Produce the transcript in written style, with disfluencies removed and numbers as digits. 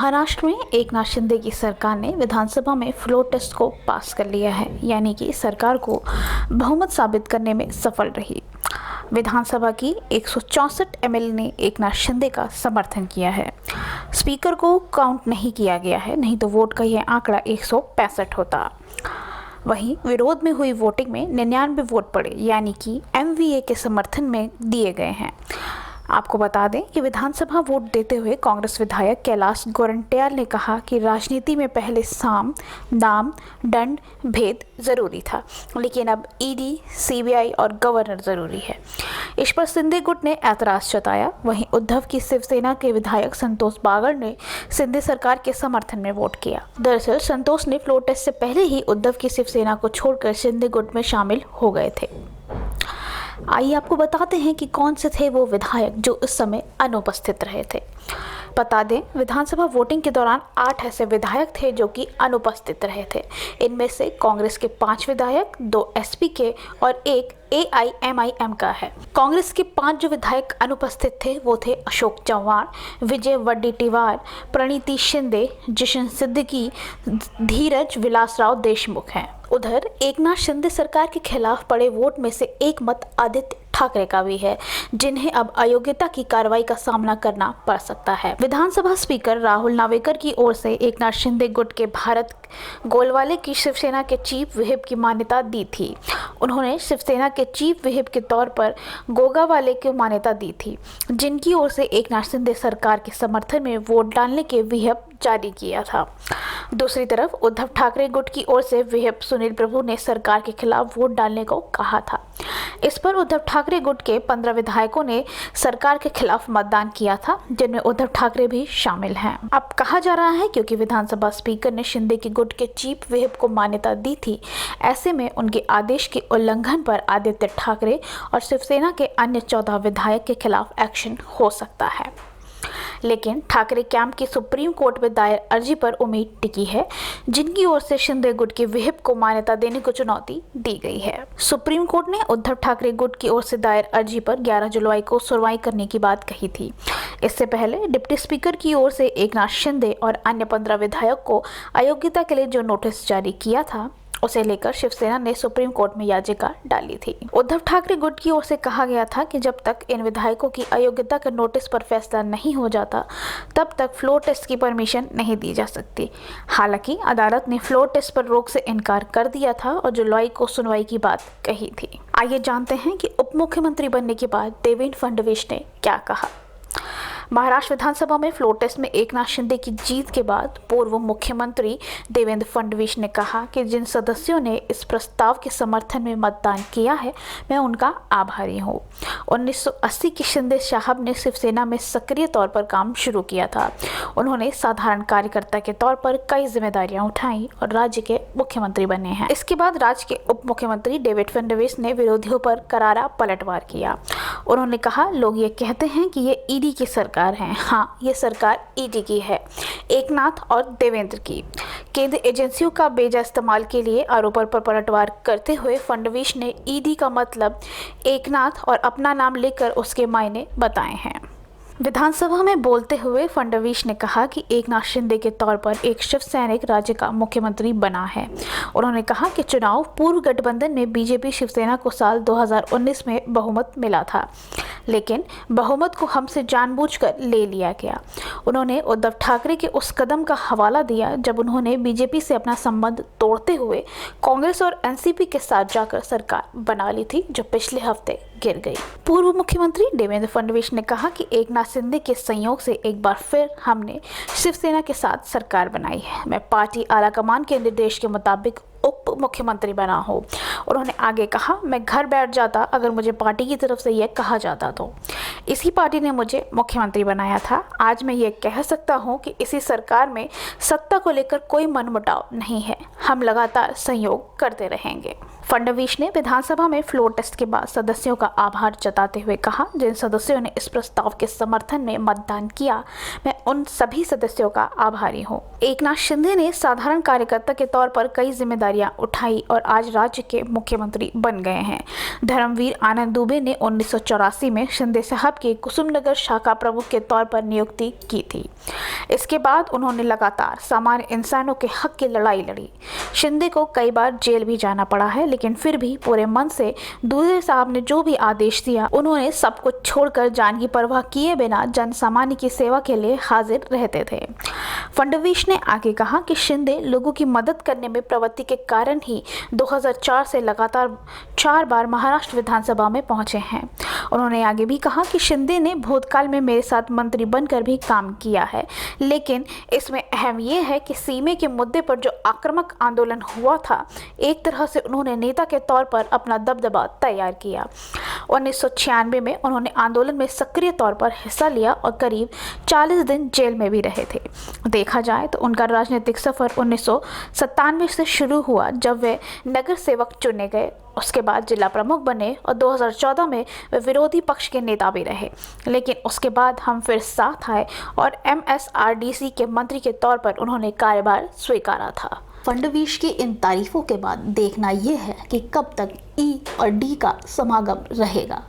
महाराष्ट्र में एकनाथ शिंदे की सरकार ने विधानसभा में फ्लोर टेस्ट को पास कर लिया है, यानी कि सरकार को बहुमत साबित करने में सफल रही। विधानसभा की 164 एमएलए ने एकनाथ शिंदे का समर्थन किया है। स्पीकर को काउंट नहीं किया गया है, नहीं तो वोट का यह आंकड़ा 165 होता। वहीं विरोध में हुई वोटिंग में 99 वोट पड़े, यानी कि एमवीए के समर्थन में दिए गए हैं। आपको बता दें कि विधानसभा वोट देते हुए कांग्रेस विधायक कैलाश गोरंट्याल ने कहा कि राजनीति में पहले साम, दाम, दंड, भेद जरूरी था, लेकिन अब ईडी, सीबीआई और गवर्नर जरूरी है। इस पर शिंदे गुट ने ऐतराज जताया। वहीं उद्धव की शिवसेना के विधायक संतोष बागड़ ने शिंदे सरकार के समर्थन में वोट किया। दरअसल संतोष ने फ्लोर टेस्ट से पहले ही उद्धव की शिवसेना को छोड़कर शिंदे गुट में शामिल हो गए थे। आइए आपको बताते हैं कि कौन से थे वो विधायक जो इस समय अनुपस्थित रहे थे। बता दें, विधानसभा वोटिंग के दौरान 8 ऐसे विधायक थे जो कि अनुपस्थित रहे थे। इनमें से कांग्रेस के 5 विधायक, 2 एसपी के और 1 एआईएमआईएम का है। कांग्रेस के 5 जो विधायक अनुपस्थित थे वो थे अशोक चव्हाण, विजय वडेट्टीवार, प्रणीति शिंदे, जिशन सिद्दीकी, धीरज विलासराव देशमुख हैं। उधर एकनाथ शिंदे सरकार के खिलाफ पड़े वोट में से एक मत आदित्य ठाकरे का भी है, जिन्हें अब अयोग्यता की कार्रवाई का सामना करना पड़ सकता है। विधानसभा स्पीकर राहुल नावेकर की ओर से एकनाथ शिंदे गुट के भारत गोलवाले की शिवसेना के चीफ व्हिप की मान्यता दी थी। उन्होंने शिवसेना के चीफ व्हिप के तौर पर गोगावाले को मान्यता दी थी, जिनकी ओर से एकनाथ शिंदे सरकार के समर्थन में वोट डालने के व्हिप जारी किया था। दूसरी तरफ उद्धव ठाकरे गुट की ओर से व्हिप सुनील प्रभु ने सरकार के खिलाफ वोट डालने को कहा था। इस पर उद्धव ठाकरे गुट के 15 विधायकों ने सरकार के खिलाफ मतदान किया था, जिनमें उद्धव ठाकरे भी शामिल हैं। अब कहा जा रहा है क्योंकि विधानसभा स्पीकर ने शिंदे के गुट के चीफ व्हिप को मान्यता दी थी, ऐसे में उनके आदेश के उल्लंघन पर आदित्य ठाकरे और शिवसेना के अन्य 14 विधायक के खिलाफ एक्शन हो सकता है। लेकिन ठाकरे कैंप की सुप्रीम कोर्ट में दायर अर्जी पर उम्मीद टिकी है, जिनकी ओर से शिंदे गुट के व्हिप को मान्यता देने को चुनौती दी गई है। सुप्रीम कोर्ट ने उद्धव ठाकरे गुट की ओर से दायर अर्जी पर 11 जुलाई को सुनवाई करने की बात कही थी। इससे पहले डिप्टी स्पीकर की ओर से एकनाथ शिंदे और अन्य 15 विधायक को अयोग्यता के लिए जो नोटिस जारी किया था, उसे लेकर शिवसेना ने सुप्रीम कोर्ट में याचिका डाली थी। उद्धव ठाकरे गुट की ओर से कहा गया था कि जब तक इन विधायकों की अयोग्यता के नोटिस पर फैसला नहीं हो जाता, तब तक फ्लोर टेस्ट की परमिशन नहीं दी जा सकती। हालांकि अदालत ने फ्लोर टेस्ट पर रोक से इनकार कर दिया था और जुलाई को सुनवाई की बात कही थी। आइए जानते हैं कि उप मुख्यमंत्री बनने के बाद देवेंद्र फडणवीस ने क्या कहा। महाराष्ट्र विधानसभा में फ्लोर टेस्ट में एकनाथ शिंदे की जीत के बाद पूर्व मुख्यमंत्री देवेंद्र फडणवीस ने कहा कि जिन सदस्यों ने इस प्रस्ताव के समर्थन में मतदान किया है, मैं उनका आभारी हूं। 1980 की शिंदे साहब ने शिवसेना में सक्रिय तौर पर काम शुरू किया था। उन्होंने साधारण कार्यकर्ता के तौर पर कई जिम्मेदारियां उठाई और राज्य के मुख्यमंत्री बने हैं। इसके बाद राज्य के उप मुख्यमंत्री देवेंद्र फडणवीस ने विरोधियों पर करारा पलटवार किया। उन्होंने कहा, लोग ये कहते हैं कि ये ईडी की सरकार है। हाँ, ये सरकार ईडी की है, एकनाथ और देवेंद्र की। केंद्रीय एजेंसियों का बेजा इस्तेमाल के लिए आरोपों पर पलटवार करते हुए फडणवीस ने ईडी का मतलब एकनाथ और अपना नाम लेकर उसके मायने बताए हैं। विधानसभा में बोलते हुए फडणवीस ने कहा कि एकनाथ शिंदे के तौर पर एक शिव सैनिक राज्य का मुख्यमंत्री बना है। उन्होंने कहा कि चुनाव पूर्व गठबंधन में बीजेपी शिवसेना को साल 2019 में बहुमत मिला था, लेकिन बहुमत को हमसे जानबूझकर ले लिया गया। उन्होंने उद्धव ठाकरे के उस कदम का हवाला दिया जब उन्होंने बीजेपी से अपना संबंध तोड़ते हुए कांग्रेस और एनसीपी के साथ जाकर सरकार बना ली थी, जो पिछले हफ्ते गिर गई। पूर्व मुख्यमंत्री देवेंद्र फडणवीस ने कहा कि एकनाथ शिंदे के संयोग से एक बार फिर हमने शिवसेना के साथ सरकार बनाई है। मैं पार्टी आलाकमान के निर्देश के मुताबिक उप मुख्यमंत्री बना हूँ। उन्होंने आगे कहा, मैं घर बैठ जाता अगर मुझे पार्टी की तरफ से यह कहा जाता तो। इसी पार्टी ने मुझे मुख्यमंत्री बनाया था। आज मैं ये कह सकता हूँ कि इसी सरकार में सत्ता को लेकर कोई मनमुटाव नहीं है। हम लगातार सहयोग करते रहेंगे। फडणवीस ने विधानसभा में फ्लोर टेस्ट के बाद सदस्यों का आभार जताते हुए कहा, जिन सदस्यों ने इस प्रस्ताव के समर्थन में मतदान किया, मैं उन सभी सदस्यों का आभारी हूँ। एकनाथ शिंदे ने साधारण कार्यकर्ता के तौर पर कई जिम्मेदारियां जिम्मेदारियां उठाई और आज राज्य के मुख्यमंत्री बन गए हैं। धर्मवीर आनंद दुबे ने 1984 में शिंदे साहब की कुसुमनगर शाखा प्रमुख के तौर पर नियुक्ति की थी। इसके बाद उन्होंने लगातार सामान्य इंसानों के हक की लड़ाई लड़ी। शिंदे को कई बार जेल भी जाना पड़ा है, लेकिन फिर भी पूरे मन से दुबे साहब ने जो भी आदेश दिया, उन्होंने सब कुछ छोड़कर जान की परवाह किए बिना जन सामान्य की सेवा के लिए हाजिर रहते थे। फडणवीस ने आगे कहा कि शिंदे लोगों की मदद करने में प्रवृत्ति के कारण ही 2004 से लगातार 4 बार महाराष्ट्र विधानसभा में पहुंचे हैं। उन्होंने आगे भी कहा कि शिंदे ने भूतकाल में मेरे साथ मंत्री बनकर भी काम किया है, लेकिन इसमें अहम यह है कि सीमे के मुद्दे पर जो आक्रामक आंदोलन हुआ था, एक तरह से उन्होंने नेता के तौर पर अपना दबदबा तैयार किया। 1996 में उन्होंने आंदोलन में सक्रिय तौर पर हिस्सा लिया और करीब 40 दिन जेल में भी रहे थे। देखा जाए तो उनका राजनीतिक सफर 1997 से शुरू हुआ, जब वे नगर सेवक चुने गए। उसके बाद जिला प्रमुख बने और 2014 में वे विरोधी पक्ष के नेता भी रहे, लेकिन उसके बाद हम फिर साथ आए और MSRDC के मंत्री के तौर पर उन्होंने कार्यभार स्वीकारा था। फडणवीस की इन तारीफों के बाद देखना यह है कि कब तक E और D का समागम रहेगा।